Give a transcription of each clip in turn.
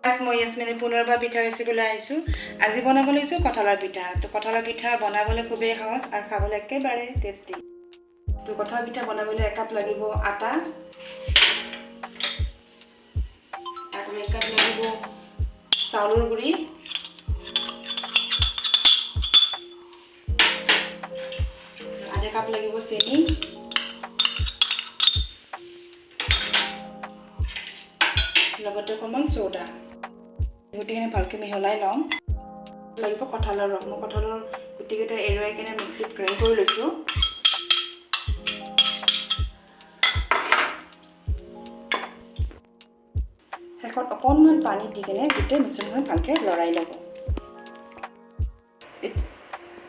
মই ইয়াসমিনে পুনৰবাৰ পিঠা ৰেচিপিলৈ আহিছোঁ। আজি বনাব লৈছোঁ কঁঠালৰ পিঠা। তো কঁঠালৰ পিঠা বনাবলৈ খুবেই সহজ আৰু খাবলৈ একেবাৰে টেষ্টি। তো কঁঠালৰ পিঠা বনাবলৈ 1 কাপ লাগিব আটা, আৰু 1 কাপ লাগিব চাউলৰ গুড়ি, আধা কাপ লাগিব চেনি, লগতে অকণমান চৌদা। গোটেইখিনি ভালকৈ মিহলাই লওঁ। লাগিব কঁঠালৰ ৰস। মই কঁঠালৰ গুটিকেইটা এৰুৱাই কিনে মিক্সিত গ্ৰাইণ্ড কৰি লৈছোঁ। শেষত অকণমান পানী দি কিনে গোটেই মিশ্ৰণখন ভালকৈ লৰাই ল'ব।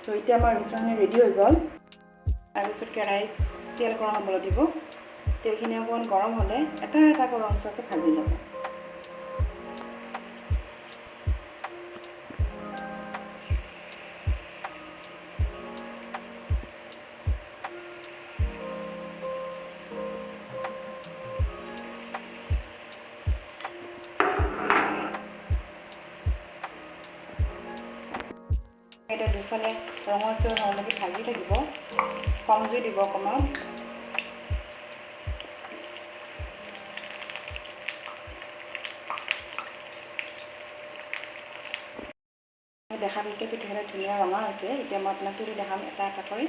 তো এতিয়া আমাৰ মিশ্ৰণখিনি ৰেডি হৈ গ'ল। তাৰপিছত কেৰাহীত তেল গৰম হ'বলৈ দিব। তেলখিনি অকণমান গৰম হ'লে এটা এটাকৈ অংশকৈ ভাজি ল'ব। এটা দুফালে ৰঙচুৱা হোৱালৈকে ভাজি থাকিব। কম জুই দিব অকণমান। দেখা পাইছে পিঠাকেইটা ধুনীয়া ৰঙা হৈছে। এতিয়া মই আপোনাক তুলি দেখাম এটা এটা কৰি।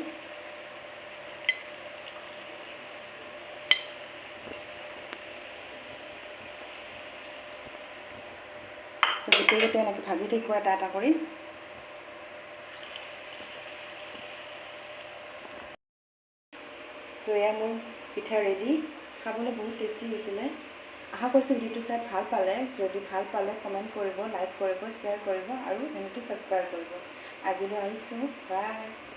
গোটেইকেইটা এনেকৈ ভাজি থাকিব এটা এটা কৰি। তো এয়া মোৰ পিঠা ৰেডি। খাবলৈ বহুত টেষ্টি হৈছিলে। আশা কৰিছোঁ ভিডিঅ'টো চাই ভাল পালে। যদি ভাল পালে কমেণ্ট কৰিব, লাইক কৰিব, শ্বেয়াৰ কৰিব আৰু চেনেলটো ছাবস্ক্ৰাইব কৰিব। আজিলৈ আহিছোঁ। বাই।